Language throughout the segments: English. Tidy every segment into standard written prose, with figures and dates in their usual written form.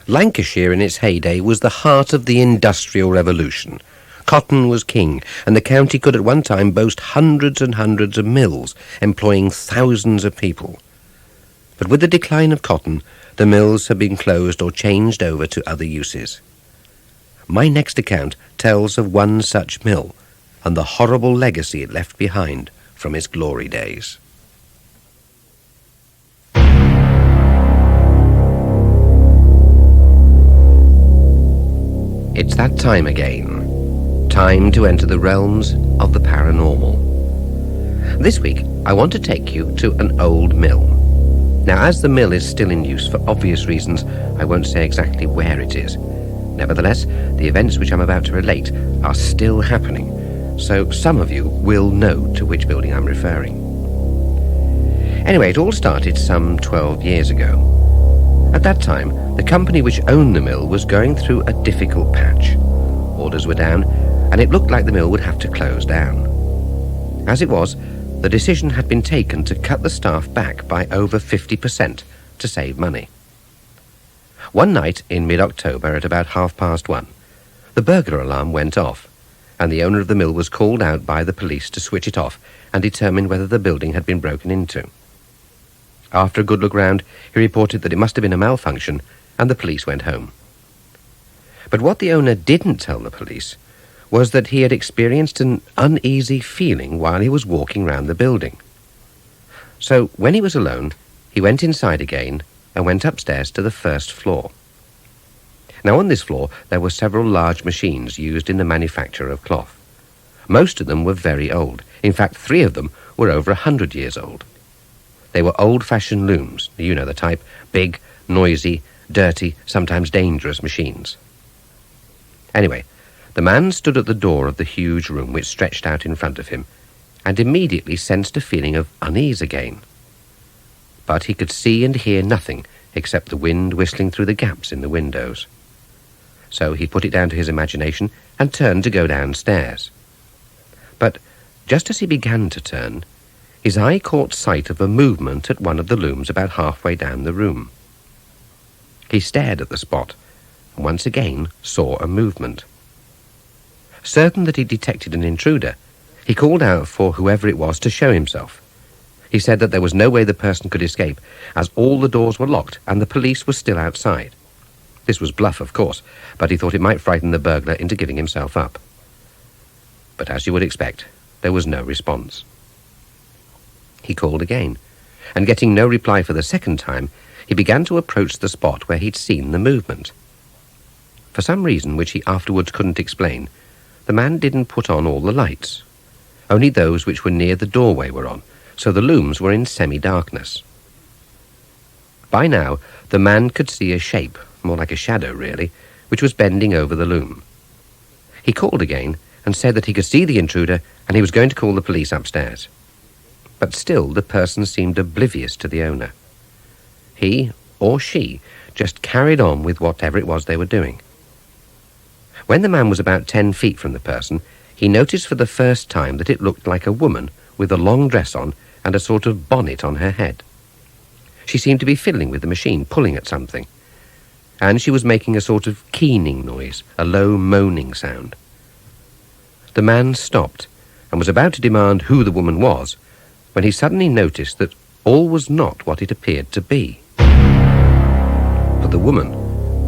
Lancashire in its heyday was the heart of the Industrial Revolution. Cotton was king, and the county could at one time boast hundreds and hundreds of mills, employing thousands of people. But with the decline of cotton, the mills have been closed or changed over to other uses. My next account tells of one such mill, and the horrible legacy it left behind from its glory days. It's that time again. Time to enter the realms of the paranormal. This week, I want to take you to an old mill. Now, as the mill is still in use for obvious reasons, I won't say exactly where it is. Nevertheless, the events which I'm about to relate are still happening, so some of you will know to which building I'm referring. Anyway, it all started some 12 years ago. At that time, the company which owned the mill was going through a difficult patch. Orders were down, and it looked like the mill would have to close down. As it was, the decision had been taken to cut the staff back by over 50% to save money. One night in mid-October at about 1:30, the burglar alarm went off, and the owner of the mill was called out by the police to switch it off and determine whether the building had been broken into. After a good look round, he reported that it must have been a malfunction, and the police went home. But what the owner didn't tell the police was that he had experienced an uneasy feeling while he was walking round the building. So when he was alone, he went inside again and went upstairs to the first floor. Now on this floor there were several large machines used in the manufacture of cloth. Most of them were very old. In fact, 3 of them were over 100 years old. They were old-fashioned looms, you know the type, big, noisy, dirty, sometimes dangerous machines. Anyway, the man stood at the door of the huge room which stretched out in front of him, and immediately sensed a feeling of unease again. But he could see and hear nothing except the wind whistling through the gaps in the windows. So he put it down to his imagination and turned to go downstairs. But just as he began to turn, his eye caught sight of a movement at one of the looms about halfway down the room. He stared at the spot, and once again saw a movement. Certain that he detected an intruder, he called out for whoever it was to show himself. He said that there was no way the person could escape, as all the doors were locked and the police were still outside. This was bluff, of course, but he thought it might frighten the burglar into giving himself up. But as you would expect, there was no response. He called again, and getting no reply for the second time, he began to approach the spot where he'd seen the movement. For some reason which he afterwards couldn't explain, the man didn't put on all the lights. Only those which were near the doorway were on, so the looms were in semi-darkness. By now, the man could see a shape, more like a shadow really, which was bending over the loom. He called again and said that he could see the intruder and he was going to call the police upstairs. But still the person seemed oblivious to the owner. He, or she, just carried on with whatever it was they were doing. When the man was about 10 feet from the person, he noticed for the first time that it looked like a woman with a long dress on and a sort of bonnet on her head. She seemed to be fiddling with the machine, pulling at something. And she was making a sort of keening noise, a low moaning sound. The man stopped and was about to demand who the woman was when he suddenly noticed that all was not what it appeared to be. But the woman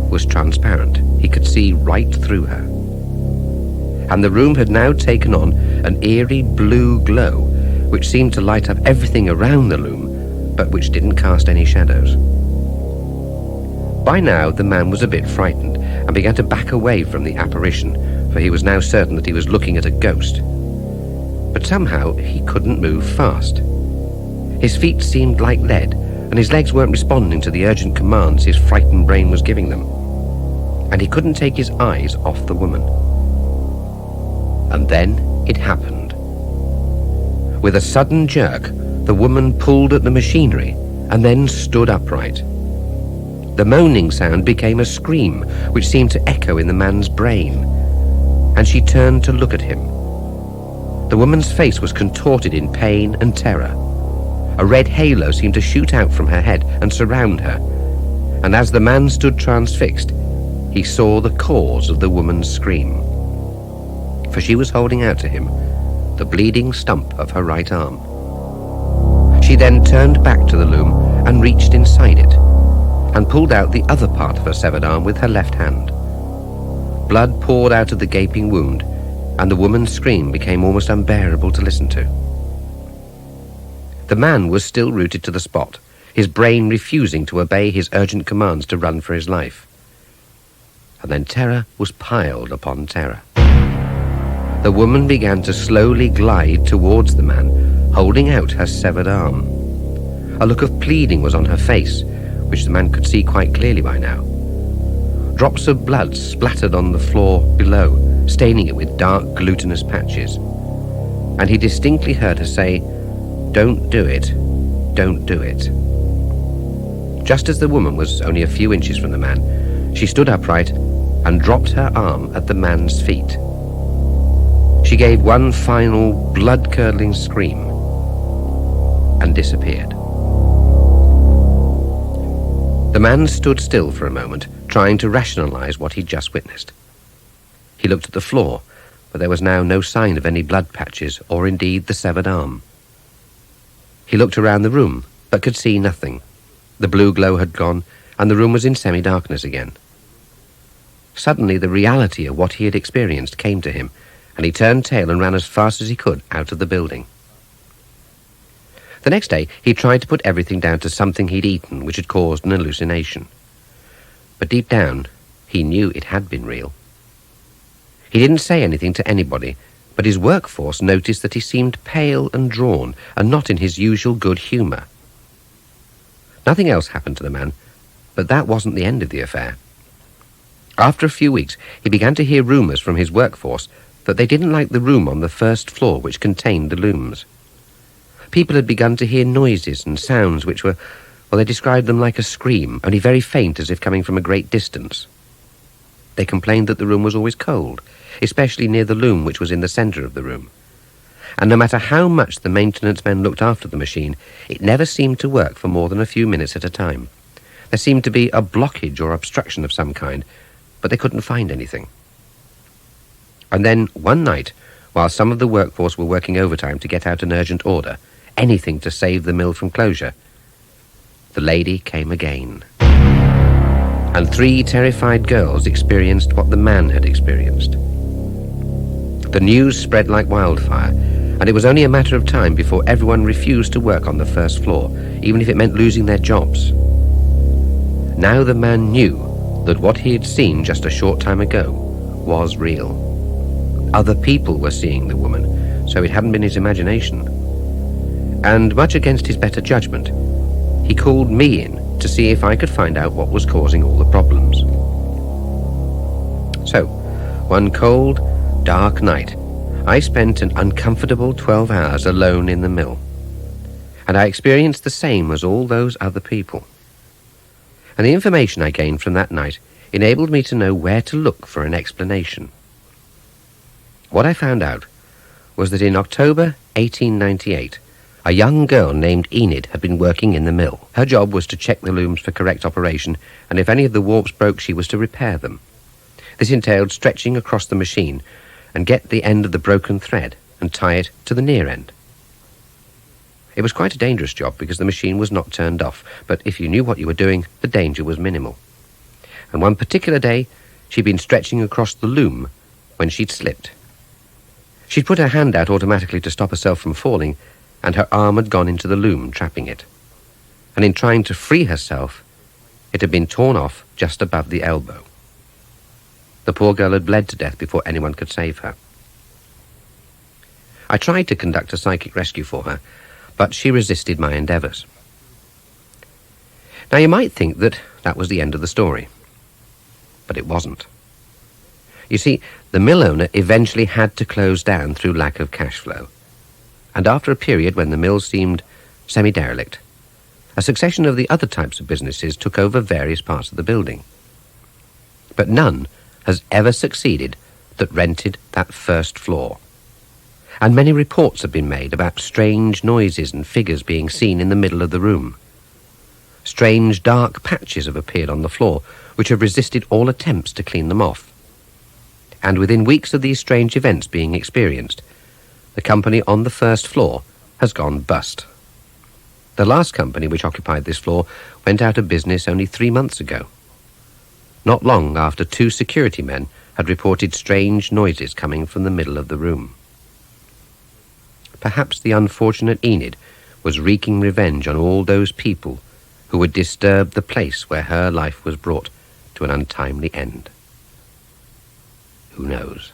was transparent. He could see right through her. And the room had now taken on an eerie blue glow, which seemed to light up everything around the loom, but which didn't cast any shadows. By now, the man was a bit frightened and began to back away from the apparition, for he was now certain that he was looking at a ghost. But somehow he couldn't move fast. His feet seemed like lead, and his legs weren't responding to the urgent commands his frightened brain was giving them. And he couldn't take his eyes off the woman. And then it happened. With a sudden jerk, the woman pulled at the machinery and then stood upright. The moaning sound became a scream which seemed to echo in the man's brain, and she turned to look at him. The woman's face was contorted in pain and terror. A red halo seemed to shoot out from her head and surround her, and as the man stood transfixed, he saw the cause of the woman's scream. For she was holding out to him the bleeding stump of her right arm. She then turned back to the loom and reached inside it, and pulled out the other part of her severed arm with her left hand. Blood poured out of the gaping wound, and the woman's scream became almost unbearable to listen to. The man was still rooted to the spot, his brain refusing to obey his urgent commands to run for his life. And then terror was piled upon terror. The woman began to slowly glide towards the man, holding out her severed arm. A look of pleading was on her face, which the man could see quite clearly by now. Drops of blood splattered on the floor below, staining it with dark, glutinous patches. And he distinctly heard her say, "Don't do it, don't do it." Just as the woman was only a few inches from the man, she stood upright and dropped her arm at the man's feet. She gave one final blood-curdling scream and disappeared. The man stood still for a moment, trying to rationalize what he'd just witnessed. He looked at the floor, but there was now no sign of any blood patches or indeed the severed arm. He looked around the room, but could see nothing. The blue glow had gone, and the room was in semi-darkness again. Suddenly the reality of what he had experienced came to him, and he turned tail and ran as fast as he could out of the building. The next day he tried to put everything down to something he'd eaten which had caused an hallucination. But deep down, he knew it had been real. He didn't say anything to anybody, but his workforce noticed that he seemed pale and drawn, and not in his usual good humour. Nothing else happened to the man, but that wasn't the end of the affair. After a few weeks, he began to hear rumours from his workforce that they didn't like the room on the first floor which contained the looms. People had begun to hear noises and sounds which were, well, they described them like a scream, only very faint, as if coming from a great distance. They complained that the room was always cold, especially near the loom which was in the centre of the room. And no matter how much the maintenance men looked after the machine, it never seemed to work for more than a few minutes at a time. There seemed to be a blockage or obstruction of some kind, but they couldn't find anything. And then, one night, while some of the workforce were working overtime to get out an urgent order, anything to save the mill from closure, the lady came again. And 3 terrified girls experienced what the man had experienced. The news spread like wildfire, and it was only a matter of time before everyone refused to work on the first floor, even if it meant losing their jobs. Now the man knew that what he had seen just a short time ago was real. Other people were seeing the woman, so it hadn't been his imagination. And much against his better judgment, he called me in to see if I could find out what was causing all the problems. So, one cold, dark night, I spent an uncomfortable 12 hours alone in the mill, and I experienced the same as all those other people. And the information I gained from that night enabled me to know where to look for an explanation. What I found out was that in October 1898, a young girl named Enid had been working in the mill. Her job was to check the looms for correct operation, and if any of the warps broke, she was to repair them. This entailed stretching across the machine and get the end of the broken thread and tie it to the near end. It was quite a dangerous job because the machine was not turned off, but if you knew what you were doing, the danger was minimal. And one particular day, she'd been stretching across the loom when she'd slipped. She'd put her hand out automatically to stop herself from falling, and her arm had gone into the loom, trapping it. And in trying to free herself, it had been torn off just above the elbow. The poor girl had bled to death before anyone could save her. I tried to conduct a psychic rescue for her, but she resisted my endeavours. Now you might think that that was the end of the story, but it wasn't. You see, the mill owner eventually had to close down through lack of cash flow, and after a period when the mill seemed semi-derelict, a succession of the other types of businesses took over various parts of the building. But none has ever succeeded that rented that first floor. And many reports have been made about strange noises and figures being seen in the middle of the room. Strange dark patches have appeared on the floor, which have resisted all attempts to clean them off. And within weeks of these strange events being experienced, the company on the first floor has gone bust. The last company which occupied this floor went out of business only 3 months ago, not long after 2 security men had reported strange noises coming from the middle of the room. Perhaps the unfortunate Enid was wreaking revenge on all those people who had disturbed the place where her life was brought to an untimely end. Who knows?